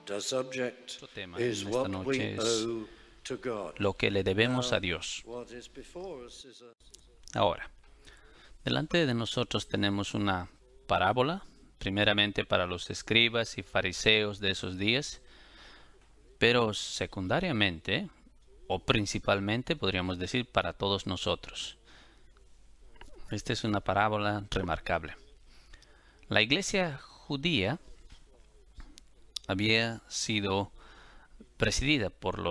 Nuestro tema en esta noche es lo que le debemos a Dios. Ahora, delante de nosotros tenemos una parábola, primeramente para los escribas y fariseos de esos días, pero secundariamente, o principalmente, podríamos decir, para todos nosotros. Esta es una parábola remarcable. La iglesia judía había sido presidida por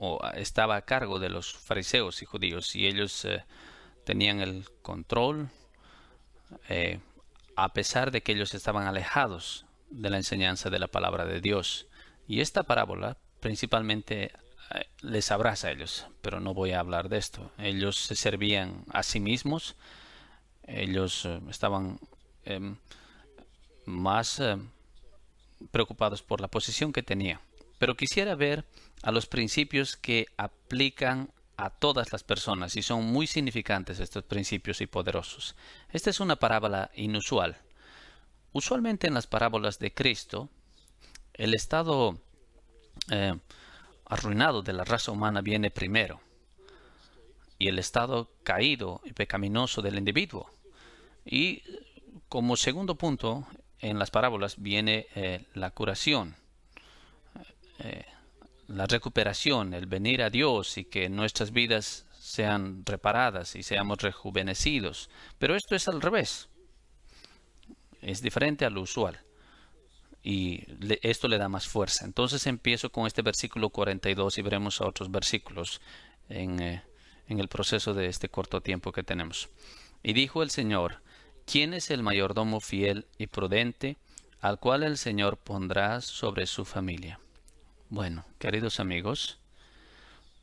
o estaba a cargo de los fariseos y judíos, y ellos tenían el control, a pesar de que ellos estaban alejados de la enseñanza de la palabra de Dios. Y esta parábola principalmente les abraza a ellos, pero no voy a hablar de esto. Ellos se servían a sí mismos, ellos estaban más preocupados por la posición que tenían. Pero quisiera ver a los principios que aplican a todas las personas, y son muy significantes estos principios y poderosos. Esta es una parábola inusual. Usualmente en las parábolas de Cristo, el estado arruinado de la raza humana viene primero, y el estado caído y pecaminoso del individuo. Y como segundo punto, en las parábolas viene la curación, la recuperación, el venir a Dios y que nuestras vidas sean reparadas y seamos rejuvenecidos. Pero esto es al revés. Es diferente a lo usual. Y esto le da más fuerza. Entonces empiezo con este versículo 42 y veremos a otros versículos en el proceso de este corto tiempo que tenemos. Y dijo el Señor: ¿quién es el mayordomo fiel y prudente, al cual el Señor pondrá sobre su familia? Bueno, queridos amigos,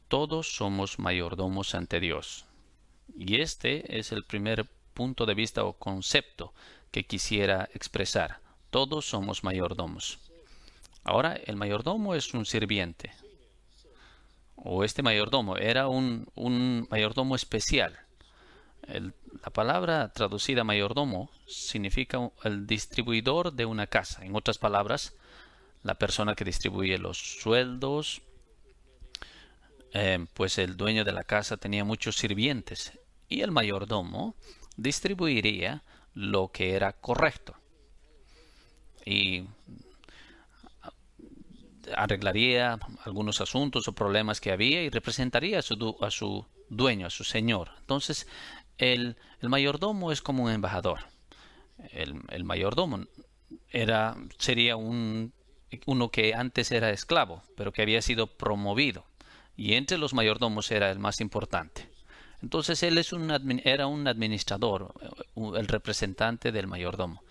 todos somos mayordomos ante Dios. Y este es el primer punto de vista o concepto que quisiera expresar. Todos somos mayordomos. Ahora, el mayordomo es un sirviente. O este mayordomo era un mayordomo especial. La palabra traducida mayordomo significa el distribuidor de una casa. En otras palabras, la persona que distribuye los sueldos, pues el dueño de la casa tenía muchos sirvientes y el mayordomo distribuiría lo que era correcto y arreglaría algunos asuntos o problemas que había y representaría a su dueño, a su señor. Entonces, el mayordomo es como un embajador. El mayordomo sería uno que antes era esclavo, pero que había sido promovido. Y entre los mayordomos era el más importante. Entonces él era un administrador, el representante del mayordomo.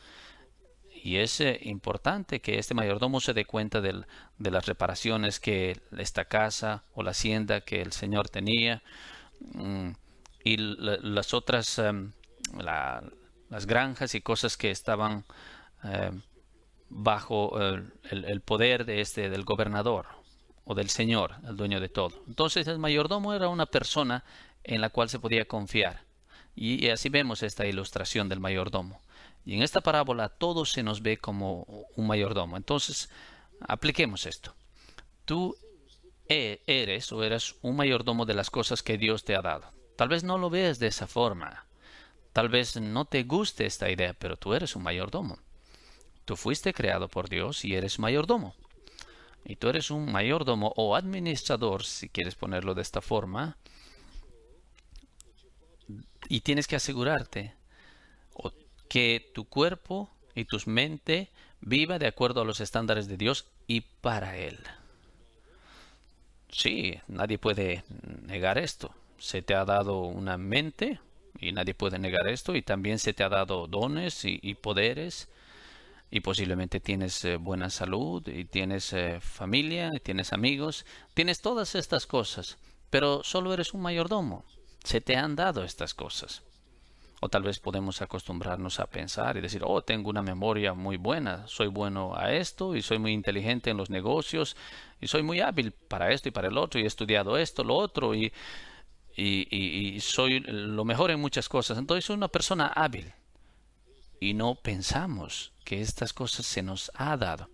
Y es importante que este mayordomo se dé cuenta de las reparaciones que esta casa o la hacienda que el Señor tenía, y las otras, las granjas y cosas que estaban bajo el poder del gobernador o del señor, el dueño de todo. Entonces el mayordomo era una persona en la cual se podía confiar. Y así vemos esta ilustración del mayordomo. Y en esta parábola todo se nos ve como un mayordomo. Entonces, apliquemos esto. Tú eres o eras un mayordomo de las cosas que Dios te ha dado. Tal vez no lo veas de esa forma. Tal vez no te guste esta idea, pero tú eres un mayordomo. Tú fuiste creado por Dios y eres mayordomo. Y tú eres un mayordomo o administrador, si quieres ponerlo de esta forma. Y tienes que asegurarte que tu cuerpo y tu mente viva de acuerdo a los estándares de Dios y para Él. Sí, nadie puede negar esto. Se te ha dado una mente y nadie puede negar esto. Y también se te ha dado dones y poderes. Y posiblemente tienes buena salud y tienes familia, y tienes amigos. Tienes todas estas cosas, pero solo eres un mayordomo. Se te han dado estas cosas. O tal vez podemos acostumbrarnos a pensar y decir: oh, tengo una memoria muy buena, soy bueno a esto y soy muy inteligente en los negocios y soy muy hábil para esto y para el otro y he estudiado esto, lo otro y soy lo mejor en muchas cosas. Entonces soy una persona hábil y no pensamos que estas cosas se nos ha dado.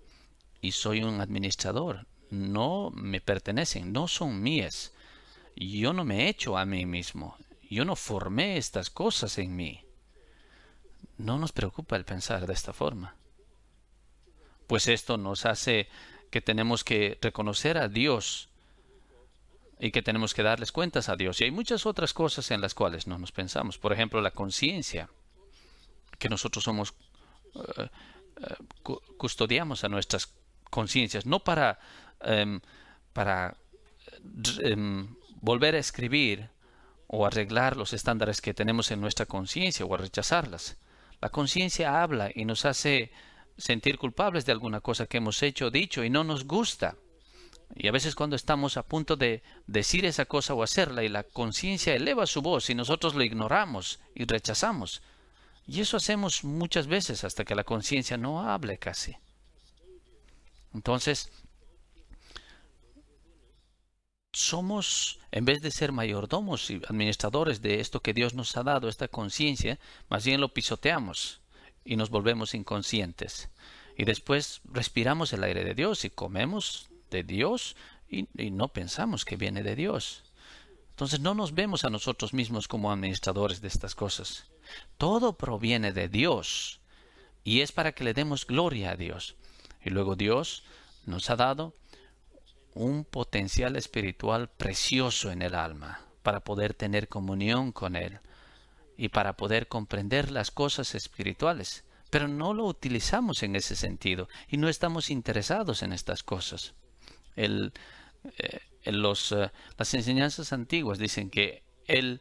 y soy un administrador. No me pertenecen, no son mías. Yo no me he hecho a mí mismo. Yo no formé estas cosas en mí. No nos preocupa el pensar de esta forma. Pues esto nos hace que tenemos que reconocer a Dios y que tenemos que darles cuentas a Dios. Y hay muchas otras cosas en las cuales no nos pensamos. Por ejemplo, la conciencia, que nosotros somos, custodiamos a nuestras conciencias, no para volver a escribir o arreglar los estándares que tenemos en nuestra conciencia o a rechazarlas. La conciencia habla y nos hace sentir culpables de alguna cosa que hemos hecho o dicho y no nos gusta. Y a veces cuando estamos a punto de decir esa cosa o hacerla y la conciencia eleva su voz y nosotros lo ignoramos y rechazamos. Y eso hacemos muchas veces hasta que la conciencia no hable casi. Entonces, somos, en vez de ser mayordomos y administradores de esto que Dios nos ha dado, esta conciencia, más bien lo pisoteamos y nos volvemos inconscientes. Y después respiramos el aire de Dios y comemos de Dios y no pensamos que viene de Dios. Entonces no nos vemos a nosotros mismos como administradores de estas cosas. Todo proviene de Dios y es para que le demos gloria a Dios. Y luego Dios nos ha dado un potencial espiritual precioso en el alma para poder tener comunión con Él y para poder comprender las cosas espirituales. Pero no lo utilizamos en ese sentido y no estamos interesados en estas cosas. Las enseñanzas antiguas dicen que el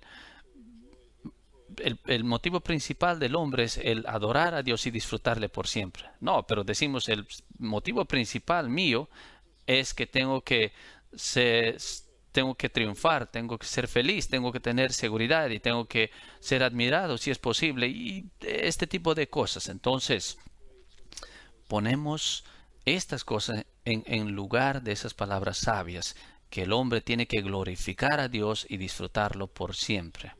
motivo principal del hombre es el adorar a Dios y disfrutarle por siempre. No, pero decimos el motivo principal mío es que tengo que triunfar, tengo que ser feliz, tengo que tener seguridad y tengo que ser admirado si es posible y este tipo de cosas. Entonces, ponemos estas cosas en lugar de esas palabras sabias, que el hombre tiene que glorificar a Dios y disfrutarlo por siempre.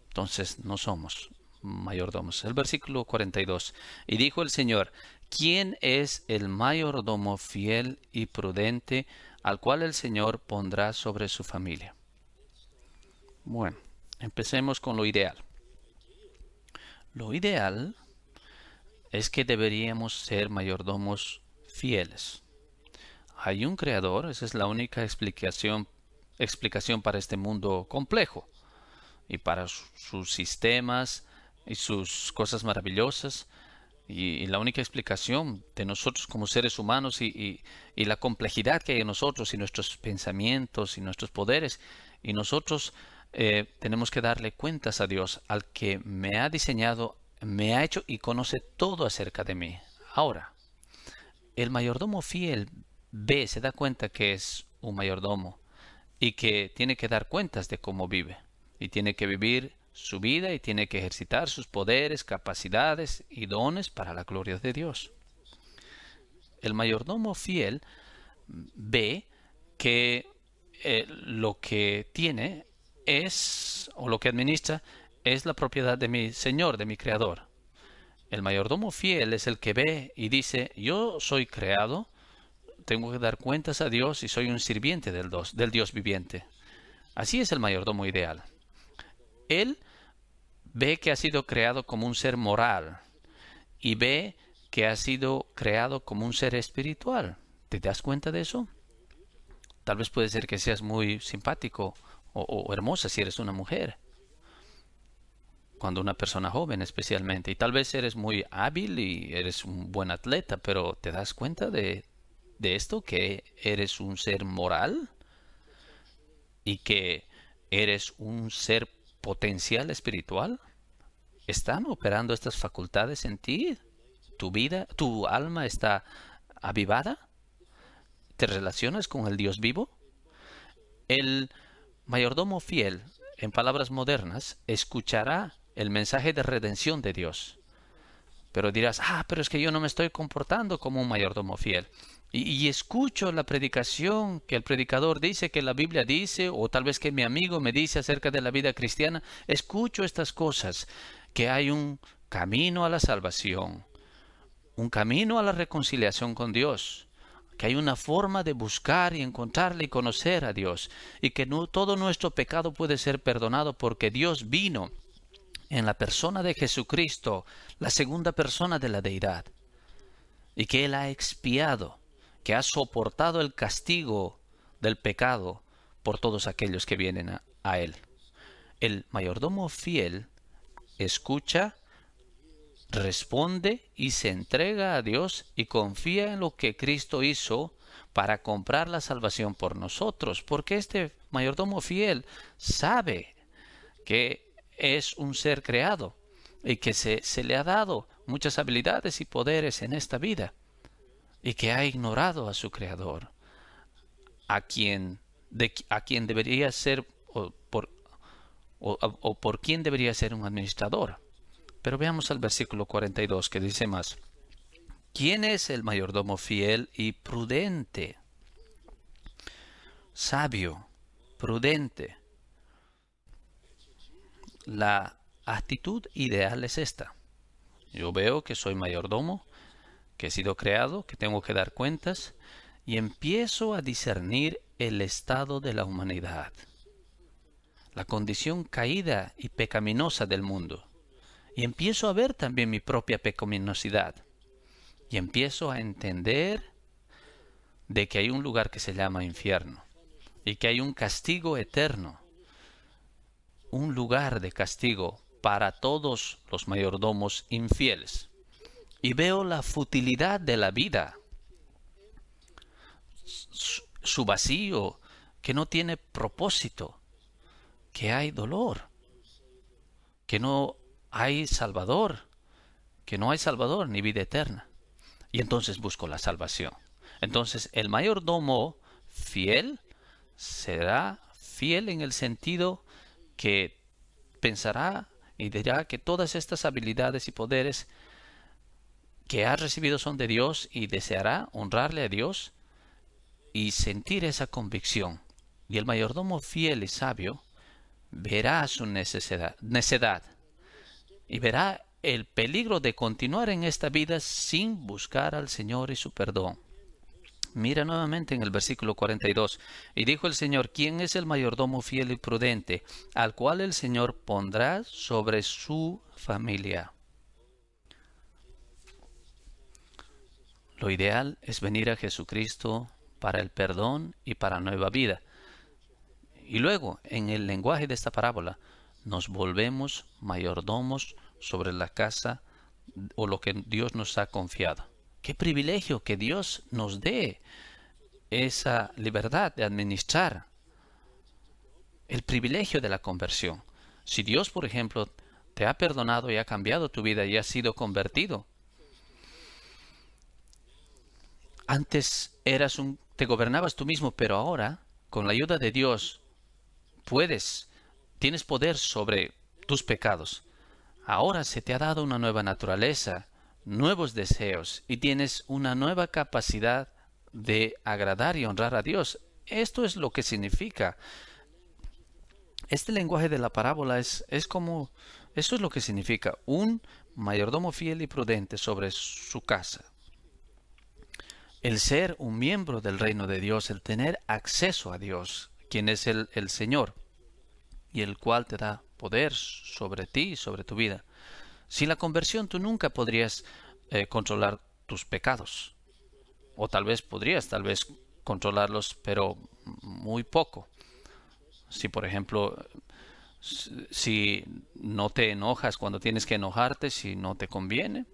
Entonces no somos mayordomos. El versículo 42. Y dijo el Señor: ¿quién es el mayordomo fiel y prudente al cual el Señor pondrá sobre su familia? Bueno, empecemos con lo ideal. Lo ideal es que deberíamos ser mayordomos fieles. Hay un creador, esa es la única explicación para este mundo complejo y para sus sistemas y sus cosas maravillosas. Y la única explicación de nosotros como seres humanos y la complejidad que hay en nosotros y nuestros pensamientos y nuestros poderes. Y nosotros tenemos que darle cuentas a Dios, al que me ha diseñado, me ha hecho y conoce todo acerca de mí. Ahora, el mayordomo fiel se da cuenta que es un mayordomo y que tiene que dar cuentas de cómo vive. Y tiene que vivir su vida y tiene que ejercitar sus poderes, capacidades y dones para la gloria de Dios. El mayordomo fiel ve que lo que tiene o lo que administra es la propiedad de mi Señor, de mi Creador. El mayordomo fiel es el que ve y dice: yo soy creado, tengo que dar cuentas a Dios y soy un sirviente del Dios viviente. Así es el mayordomo ideal. Él ve que ha sido creado como un ser moral y ve que ha sido creado como un ser espiritual. ¿Te das cuenta de eso? Tal vez puede ser que seas muy simpático o hermosa si eres una mujer, cuando una persona joven especialmente, y tal vez eres muy hábil y eres un buen atleta, pero ¿te das cuenta de esto? Que eres un ser moral y que eres un ser potencial espiritual. ¿Están operando estas facultades en ti? ¿Tu vida, tu alma está avivada? ¿Te relacionas con el Dios vivo? El mayordomo fiel, en palabras modernas, escuchará el mensaje de redención de Dios. Pero dirás: pero es que yo no me estoy comportando como un mayordomo fiel. Y escucho la predicación que el predicador dice, que la Biblia dice, o tal vez que mi amigo me dice acerca de la vida cristiana. Escucho estas cosas, que hay un camino a la salvación, un camino a la reconciliación con Dios, que hay una forma de buscar y encontrarle y conocer a Dios, y que no, todo nuestro pecado puede ser perdonado porque Dios vino en la persona de Jesucristo, la segunda persona de la deidad, y que Él ha expiado, que ha soportado el castigo del pecado por todos aquellos que vienen a Él. El mayordomo fiel escucha, responde y se entrega a Dios y confía en lo que Cristo hizo para comprar la salvación por nosotros, porque este mayordomo fiel sabe que es un ser creado y que se le ha dado muchas habilidades y poderes en esta vida y que ha ignorado a su creador, a quien debería ser o por quién debería ser un administrador. Pero veamos el versículo 42 que dice más: ¿quién es el mayordomo fiel y prudente? Sabio, prudente. La actitud ideal es esta. Yo veo que soy mayordomo, que he sido creado, que tengo que dar cuentas, y empiezo a discernir el estado de la humanidad, la condición caída y pecaminosa del mundo. Y empiezo a ver también mi propia pecaminosidad. Y empiezo a entender de que hay un lugar que se llama infierno. Y que hay un castigo eterno. Un lugar de castigo para todos los mayordomos infieles. Y veo la futilidad de la vida. Su vacío, que no tiene propósito. Que hay dolor. Que no hay Salvador. Que no hay Salvador ni vida eterna. Y entonces busco la salvación. Entonces el mayordomo fiel será fiel en el sentido que pensará y dirá que todas estas habilidades y poderes que ha recibido son de Dios y deseará honrarle a Dios y sentir esa convicción. Y el mayordomo fiel y sabio verá su necedad y verá el peligro de continuar en esta vida sin buscar al Señor y su perdón. Mira nuevamente en el versículo 42. Y dijo el Señor: ¿quién es el mayordomo fiel y prudente, al cual el Señor pondrá sobre su familia? Lo ideal es venir a Jesucristo para el perdón y para nueva vida. Y luego, en el lenguaje de esta parábola, nos volvemos mayordomos sobre la casa o lo que Dios nos ha confiado. Qué privilegio que Dios nos dé esa libertad de administrar, el privilegio de la conversión. Si Dios, por ejemplo, te ha perdonado y ha cambiado tu vida y has sido convertido, antes te gobernabas tú mismo, pero ahora, con la ayuda de Dios, tienes poder sobre tus pecados. Ahora se te ha dado una nueva naturaleza, nuevos deseos y tienes una nueva capacidad de agradar y honrar a Dios. Esto es lo que significa. Este lenguaje de la parábola esto es lo que significa un mayordomo fiel y prudente sobre su casa. El ser un miembro del reino de Dios, el tener acceso a Dios, quien es el Señor, y el cual te da poder sobre ti y sobre tu vida. Sin la conversión tú nunca podrías controlar tus pecados. O tal vez controlarlos, pero muy poco. Si, por ejemplo, si no te enojas cuando tienes que enojarte, si no te conviene,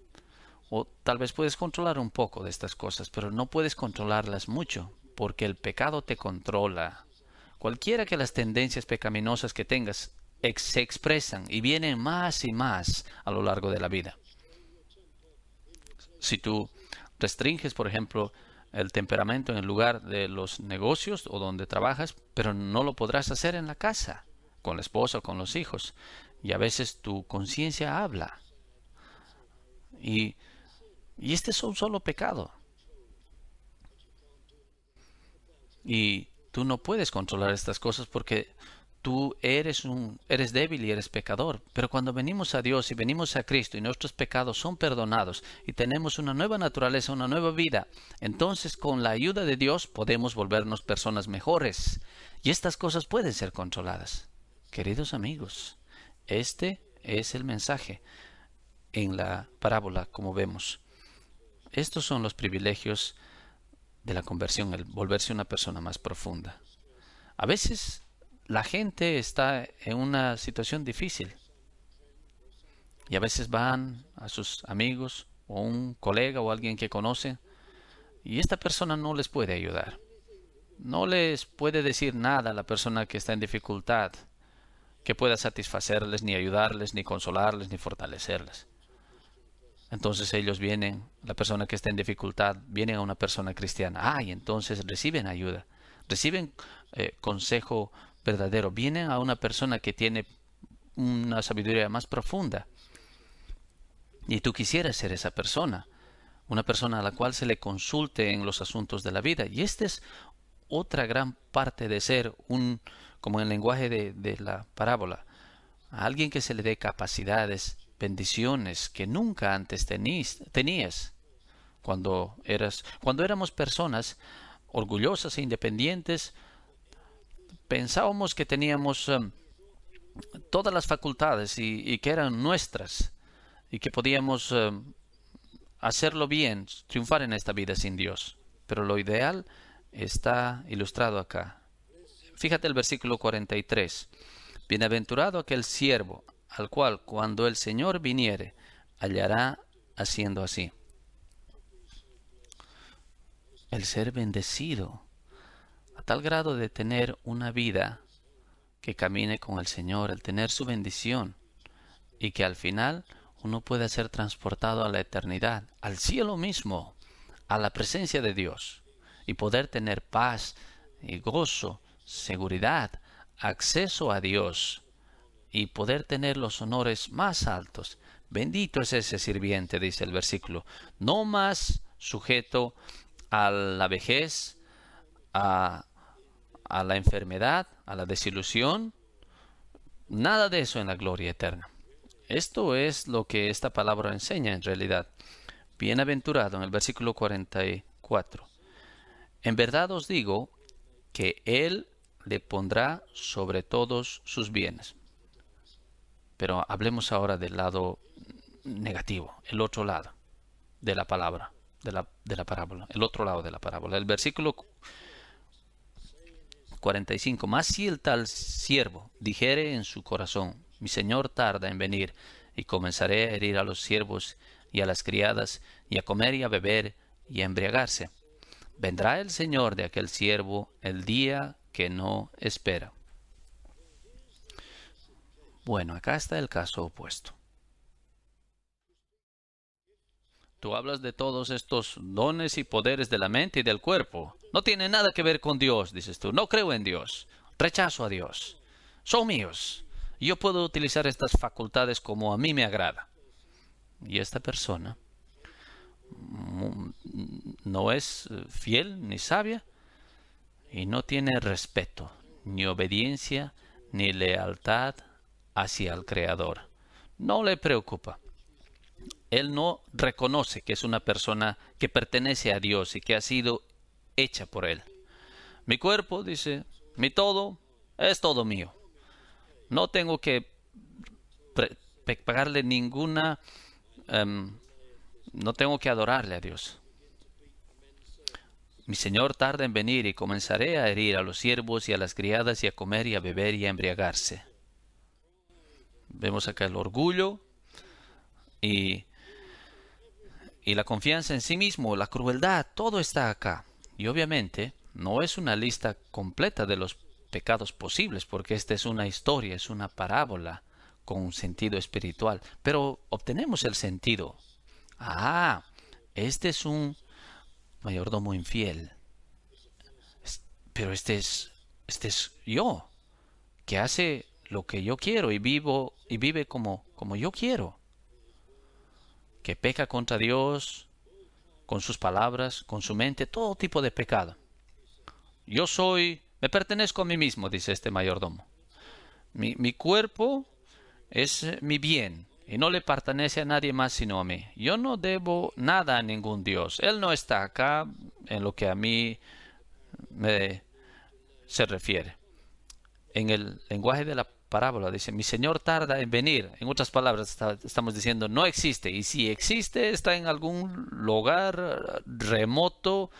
o tal vez puedes controlar un poco de estas cosas, pero no puedes controlarlas mucho, porque el pecado te controla. Cualquiera que las tendencias pecaminosas que tengas se expresan y vienen más y más a lo largo de la vida. Si tú restringes, por ejemplo, el temperamento en el lugar de los negocios o donde trabajas, pero no lo podrás hacer en la casa, con la esposa o con los hijos. Y a veces tu conciencia habla. Y este es un solo pecado. Y tú no puedes controlar estas cosas porque tú eres débil y eres pecador. Pero cuando venimos a Dios y venimos a Cristo y nuestros pecados son perdonados y tenemos una nueva naturaleza, una nueva vida, entonces con la ayuda de Dios podemos volvernos personas mejores. Y estas cosas pueden ser controladas. Queridos amigos, este es el mensaje en la parábola, como vemos. Estos son los privilegios de la conversión, el volverse una persona más profunda. A veces la gente está en una situación difícil y a veces van a sus amigos o un colega o alguien que conocen y esta persona no les puede ayudar. No les puede decir nada a la persona que está en dificultad que pueda satisfacerles, ni ayudarles, ni consolarles, ni fortalecerles. Entonces ellos vienen, la persona que está en dificultad, viene a una persona cristiana. Y entonces reciben ayuda, reciben consejo verdadero. Vienen a una persona que tiene una sabiduría más profunda. Y tú quisieras ser esa persona, una persona a la cual se le consulte en los asuntos de la vida. Y esta es otra gran parte de ser como en el lenguaje de la parábola, a alguien que se le dé capacidades, bendiciones que nunca antes tenías cuando éramos personas orgullosas e independientes. Pensábamos que teníamos todas las facultades y que eran nuestras y que podíamos hacerlo bien, triunfar en esta vida sin Dios. Pero lo ideal está ilustrado acá. Fíjate el versículo 43. Bienaventurado aquel siervo, al cual cuando el Señor viniere, hallará haciendo así. El ser bendecido, a tal grado de tener una vida que camine con el Señor, el tener su bendición, y que al final uno pueda ser transportado a la eternidad, al cielo mismo, a la presencia de Dios, y poder tener paz y gozo, seguridad, acceso a Dios y poder tener los honores más altos. Bendito es ese sirviente, dice el versículo, no más sujeto a la vejez, a la enfermedad, a la desilusión, nada de eso en la gloria eterna. Esto es lo que esta palabra enseña en realidad. Bienaventurado en el versículo 44. En verdad os digo que Él le pondrá sobre todos sus bienes. Pero hablemos ahora del lado negativo, el otro lado de la palabra, de la parábola, el otro lado de la parábola. El versículo 45. Mas si el tal siervo dijere en su corazón, mi señor tarda en venir, y comenzaré a herir a los siervos y a las criadas, y a comer y a beber, y a embriagarse, vendrá el señor de aquel siervo el día que no espera. Bueno, acá está el caso opuesto. Tú hablas de todos estos dones y poderes de la mente y del cuerpo. No tiene nada que ver con Dios, dices tú. No creo en Dios. Rechazo a Dios. Son míos. Yo puedo utilizar estas facultades como a mí me agrada. Y esta persona no es fiel ni sabia y no tiene respeto, ni obediencia, ni lealtad hacia el Creador. No le preocupa. Él no reconoce que es una persona que pertenece a Dios y que ha sido hecha por Él. Mi cuerpo, dice, mi todo, es todo mío. No tengo que pagarle ninguna, no tengo que adorarle a Dios. Mi Señor tarda en venir y comenzaré a herir a los siervos y a las criadas y a comer y a beber y a embriagarse. Vemos acá el orgullo y la confianza en sí mismo, la crueldad, todo está acá. Y obviamente no es una lista completa de los pecados posibles, porque esta es una historia, es una parábola con un sentido espiritual. Pero obtenemos el sentido. Este es un mayordomo infiel. Pero este es yo, que hace lo que yo quiero y vive como yo quiero. Que peca contra Dios, con sus palabras, con su mente, todo tipo de pecado. Me pertenezco a mí mismo, dice este mayordomo. Mi cuerpo es mi bien y no le pertenece a nadie más sino a mí. Yo no debo nada a ningún Dios. Él no está acá en lo que a mí se refiere. En el lenguaje de la parábola dice, mi Señor tarda en venir. En otras palabras, estamos diciendo, no existe. Y si existe, está en algún lugar remoto,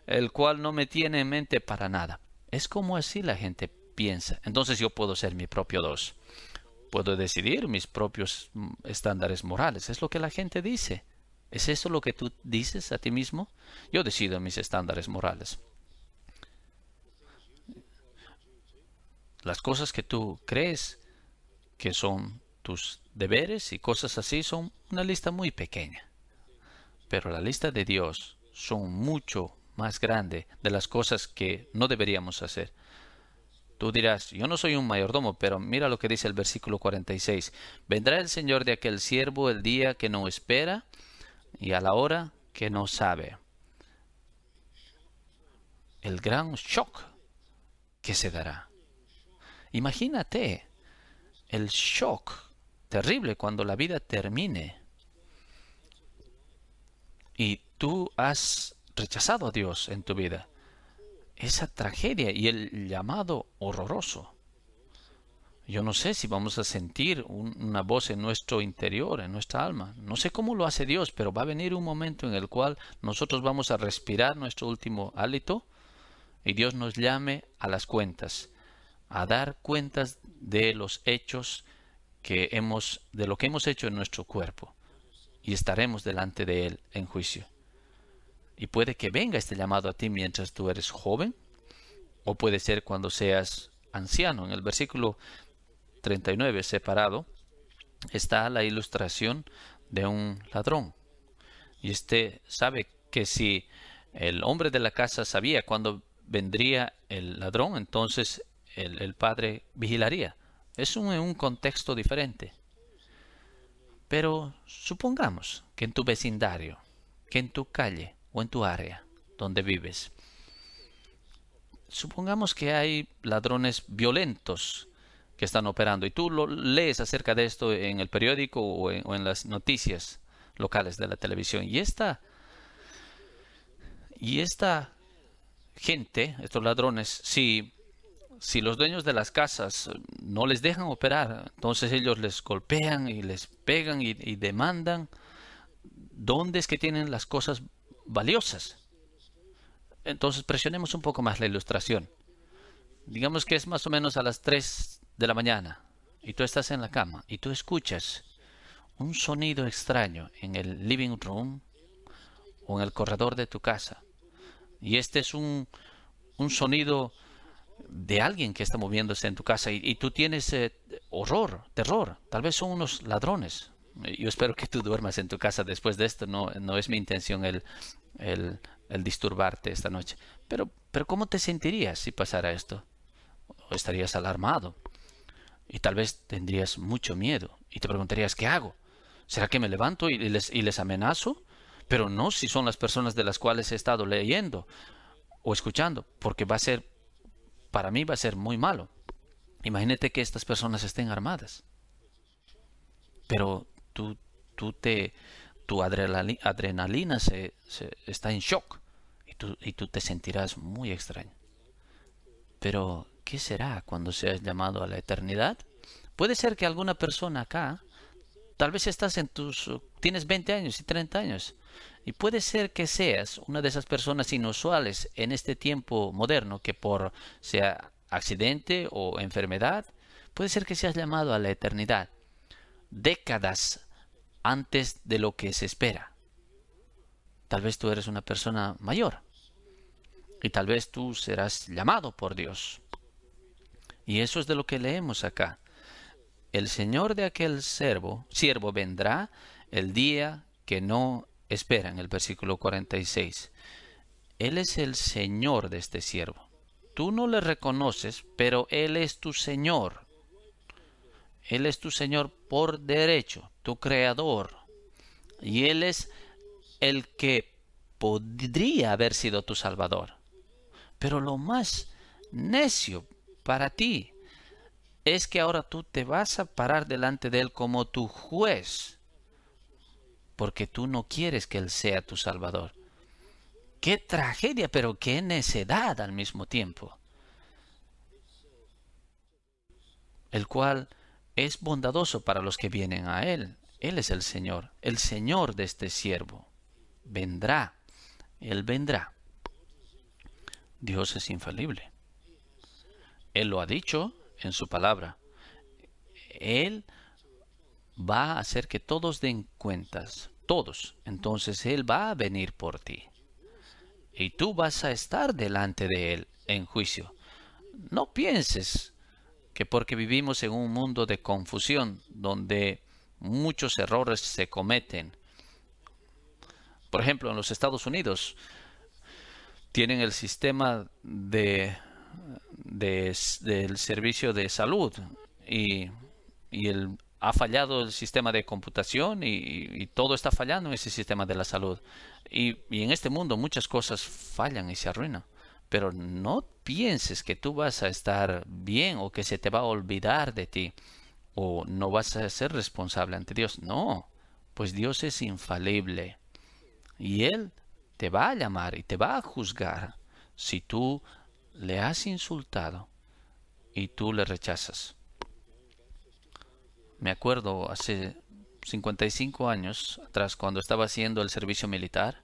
el cual no me tiene en mente para nada. Es como así la gente piensa. Entonces yo puedo ser mi propio Dios. Puedo decidir mis propios estándares morales. Es lo que la gente dice. ¿Es eso lo que tú dices a ti mismo? Yo decido mis estándares morales. Las cosas que tú crees que son tus deberes y cosas así son una lista muy pequeña. Pero la lista de Dios son mucho más grande de las cosas que no deberíamos hacer. Tú dirás, yo no soy un mayordomo, pero mira lo que dice el versículo 46. Vendrá el Señor de aquel siervo el día que no espera y a la hora que no sabe. El gran shock que se dará. Imagínate el shock terrible cuando la vida termine y tú has rechazado a Dios en tu vida. Esa tragedia y el llamado horroroso. Yo no sé si vamos a sentir una voz en nuestro interior, en nuestra alma. No sé cómo lo hace Dios, pero va a venir un momento en el cual nosotros vamos a respirar nuestro último hálito y Dios nos llame a las cuentas, a dar cuentas de los hechos de lo que hemos hecho en nuestro cuerpo, y estaremos delante de Él en juicio. Y puede que venga este llamado a ti mientras tú eres joven, o puede ser cuando seas anciano. En el versículo 39 separado está la ilustración de un ladrón. Y sabe que si el hombre de la casa sabía cuándo vendría el ladrón, entonces el padre vigilaría. Es un contexto diferente. Pero supongamos que en tu vecindario, que en tu calle o en tu área donde vives, supongamos que hay ladrones violentos que están operando y tú lees acerca de esto en el periódico o en las noticias locales de la televisión y esta gente, estos ladrones, si los dueños de las casas no les dejan operar, entonces ellos les golpean y les pegan y demandan. ¿Dónde es que tienen las cosas valiosas? Entonces presionemos un poco más la ilustración. Digamos que es más o menos a las 3 de la mañana y tú estás en la cama y tú escuchas un sonido extraño en el living room o en el corredor de tu casa. Y este es un sonido de alguien que está moviéndose en tu casa y tú tienes horror, terror. Tal vez son unos ladrones. Yo espero que tú duermas en tu casa después de esto. No es mi intención el disturbarte esta noche. Pero ¿cómo te sentirías si pasara esto? ¿O estarías alarmado? Y tal vez tendrías mucho miedo. Y te preguntarías, ¿qué hago? ¿Será que me levanto y les amenazo? Pero no si son las personas de las cuales he estado leyendo o escuchando, porque para mí va a ser muy malo. Imagínate que estas personas estén armadas. Pero tú, tu adrenalina está en shock y tú te sentirás muy extraño. Pero, ¿qué será cuando seas llamado a la eternidad? Puede ser que alguna persona acá, tal vez tienes 20 años y 30 años, y puede ser que seas una de esas personas inusuales en este tiempo moderno que por sea accidente o enfermedad, puede ser que seas llamado a la eternidad, décadas antes de lo que se espera. Tal vez tú eres una persona mayor y tal vez tú serás llamado por Dios. Y eso es de lo que leemos acá. El Señor de aquel siervo vendrá el día que no espera, en el versículo 46. Él es el Señor de este siervo. Tú no le reconoces, pero Él es tu Señor. Él es tu Señor por derecho, tu Creador. Y Él es el que podría haber sido tu Salvador. Pero lo más necio para ti es que ahora tú te vas a parar delante de Él como tu juez, porque tú no quieres que Él sea tu Salvador. ¡Qué tragedia, pero qué necedad al mismo tiempo! El cual es bondadoso para los que vienen a Él. Él es el Señor de este siervo. Vendrá, Él vendrá. Dios es infalible. Él lo ha dicho en su palabra. Él va a hacer que todos den cuentas, todos. Entonces Él va a venir por ti. Y tú vas a estar delante de Él en juicio. No pienses que porque vivimos en un mundo de confusión, donde muchos errores se cometen. Por ejemplo, en los Estados Unidos tienen el sistema del servicio de salud y, ha fallado el sistema de computación y todo está fallando en ese sistema de la salud. Y en este mundo muchas cosas fallan y se arruinan. Pero no pienses que tú vas a estar bien o que se te va a olvidar de ti o no vas a ser responsable ante Dios. No, pues Dios es infalible y Él te va a llamar y te va a juzgar si tú le has insultado y tú le rechazas. Me acuerdo hace 55 años atrás, cuando estaba haciendo el servicio militar,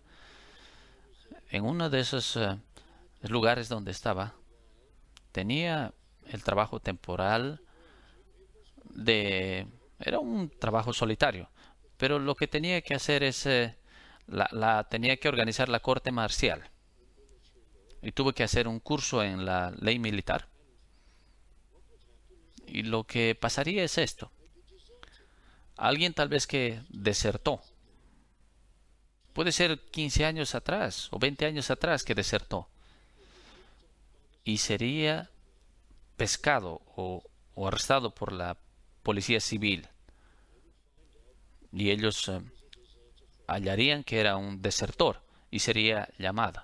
en uno de esos lugares donde estaba, tenía el trabajo temporal era un trabajo solitario, pero lo que tenía que hacer es, tenía que organizar la corte marcial. Y tuve que hacer un curso en la ley militar. Y lo que pasaría es esto. Alguien tal vez que desertó. Puede ser 15 años atrás o 20 años atrás que desertó. Y sería pescado o arrestado por la policía civil. Y ellos hallarían que era un desertor y sería llamado.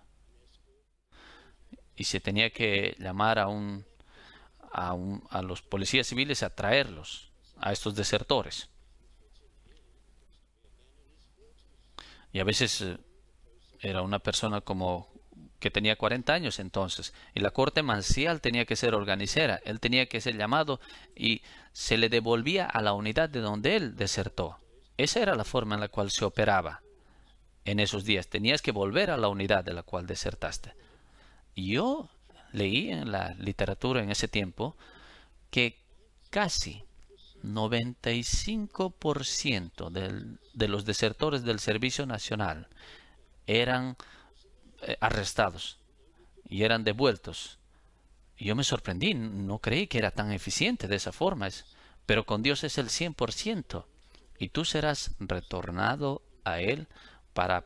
Y se tenía que llamar a los policías civiles a traerlos, a estos desertores. Y a veces era una persona como que tenía 40 años entonces, y la corte marcial tenía que ser organizada, él tenía que ser llamado y se le devolvía a la unidad de donde él desertó. Esa era la forma en la cual se operaba en esos días. Tenías que volver a la unidad de la cual desertaste. Y yo leí en la literatura en ese tiempo que casi 95% de los desertores del Servicio Nacional eran arrestados y eran devueltos. Y yo me sorprendí, no creí que era tan eficiente de esa forma. Pero con Dios es el 100%. Y tú serás retornado a Él para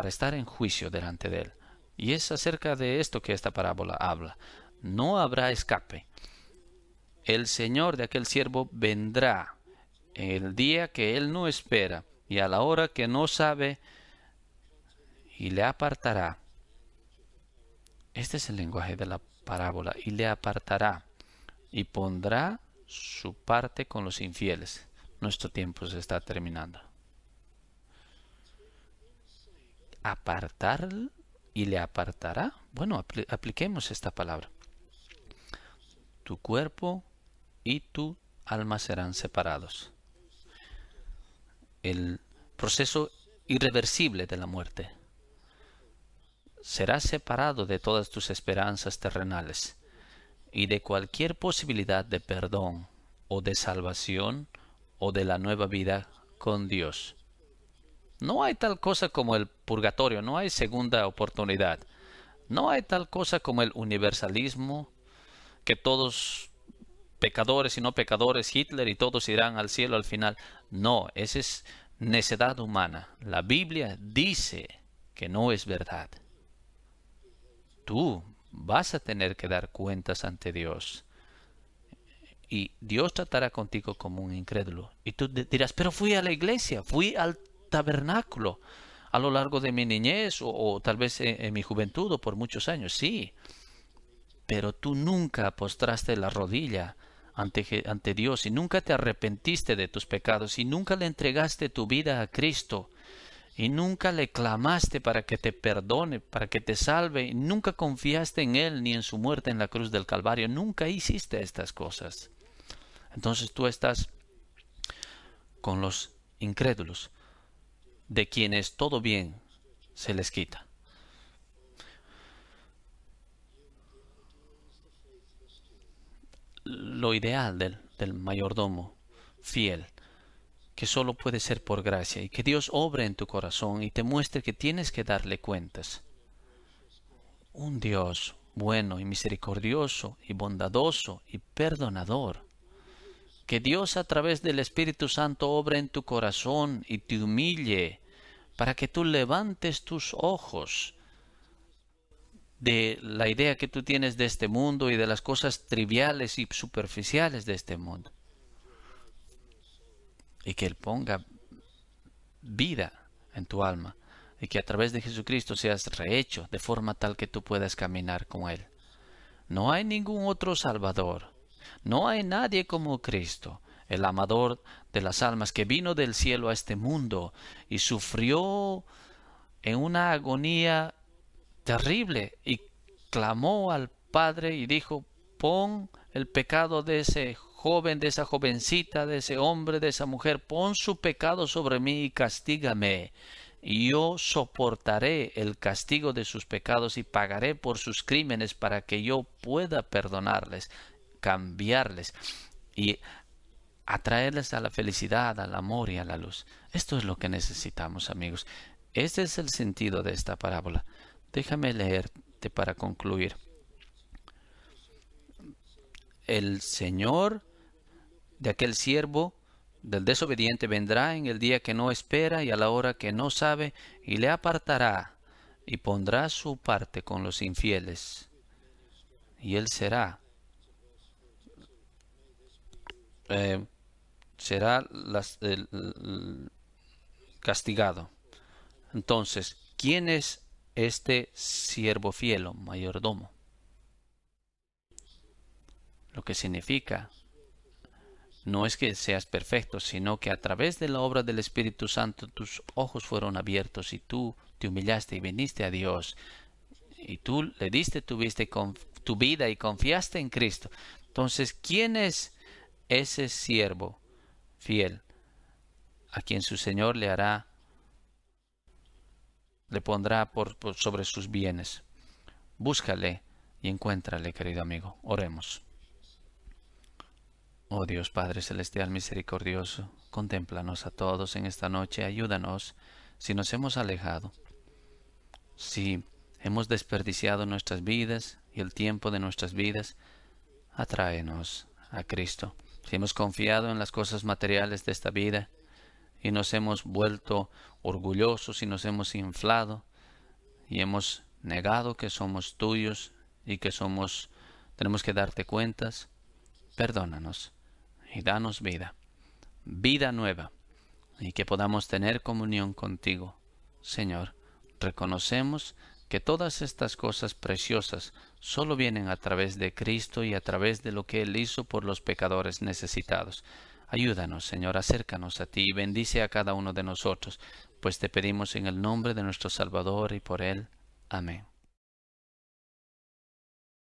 estar en juicio delante de Él. Y es acerca de esto que esta parábola habla. No habrá escape. El Señor de aquel siervo vendrá el día que Él no espera y a la hora que no sabe, y le apartará. Este es el lenguaje de la parábola. Y le apartará y pondrá su parte con los infieles. Nuestro tiempo se está terminando. ¿Apartar y le apartará? Bueno, apliquemos esta palabra. Tu cuerpo y tu alma serán separados. El proceso irreversible de la muerte. Serás separado de todas tus esperanzas terrenales y de cualquier posibilidad de perdón o de salvación o de la nueva vida con Dios. No hay tal cosa como el purgatorio, no hay segunda oportunidad. No hay tal cosa como el universalismo, que todos pecadores y no pecadores, Hitler y todos irán al cielo al final. No, esa es necedad humana. La Biblia dice que no es verdad. Tú vas a tener que dar cuentas ante Dios. Y Dios tratará contigo como un incrédulo. Y tú dirás, pero fui a la iglesia, fui al tabernáculo a lo largo de mi niñez o tal vez en mi juventud o por muchos años. Sí, pero tú nunca postraste la rodilla ante Dios y nunca te arrepentiste de tus pecados y nunca le entregaste tu vida a Cristo y nunca le clamaste para que te perdone, para que te salve, y nunca confiaste en Él ni en su muerte en la cruz del Calvario, nunca hiciste estas cosas. Entonces tú estás con los incrédulos, de quienes todo bien se les quita. Lo ideal del mayordomo fiel, que solo puede ser por gracia, y que Dios obre en tu corazón y te muestre que tienes que darle cuentas. Un Dios bueno y misericordioso y bondadoso y perdonador. Que Dios a través del Espíritu Santo obre en tu corazón y te humille para que tú levantes tus ojos de la idea que tú tienes de este mundo y de las cosas triviales y superficiales de este mundo. Y que Él ponga vida en tu alma y que a través de Jesucristo seas rehecho de forma tal que tú puedas caminar con Él. No hay ningún otro Salvador. No hay nadie como Cristo, el amador de las almas, que vino del cielo a este mundo y sufrió en una agonía terrible y clamó al Padre y dijo: pon el pecado de ese joven, de esa jovencita, de ese hombre, de esa mujer, pon su pecado sobre mí y castígame. Y yo soportaré el castigo de sus pecados y pagaré por sus crímenes para que yo pueda perdonarles, cambiarles y atraerles a la felicidad, al amor y a la luz. Esto es lo que necesitamos, amigos. Este es el sentido de esta parábola. Déjame leerte para concluir. El Señor de aquel siervo del desobediente vendrá en el día que no espera y a la hora que no sabe, y le apartará y pondrá su parte con los infieles. Y él será castigado. Entonces, ¿quién es este siervo fiel o mayordomo? Lo que significa no es que seas perfecto, sino que a través de la obra del Espíritu Santo tus ojos fueron abiertos y tú te humillaste y viniste a Dios y tú le diste tu vida y confiaste en Cristo. Entonces, ¿quién es ese siervo fiel a quien su Señor le pondrá sobre sus bienes? Búscale y encuéntrale, querido amigo. Oremos. Oh Dios Padre Celestial misericordioso, contémplanos a todos en esta noche, ayúdanos si nos hemos alejado, si hemos desperdiciado nuestras vidas y el tiempo de nuestras vidas, atráenos a Cristo. Si hemos confiado en las cosas materiales de esta vida y nos hemos vuelto orgullosos y nos hemos inflado y hemos negado que somos tuyos y que tenemos que darte cuentas, perdónanos y danos vida, vida nueva, y que podamos tener comunión contigo. Señor, reconocemos que todas estas cosas preciosas solo vienen a través de Cristo y a través de lo que Él hizo por los pecadores necesitados. Ayúdanos, Señor, acércanos a ti y bendice a cada uno de nosotros, pues te pedimos en el nombre de nuestro Salvador y por Él. Amén.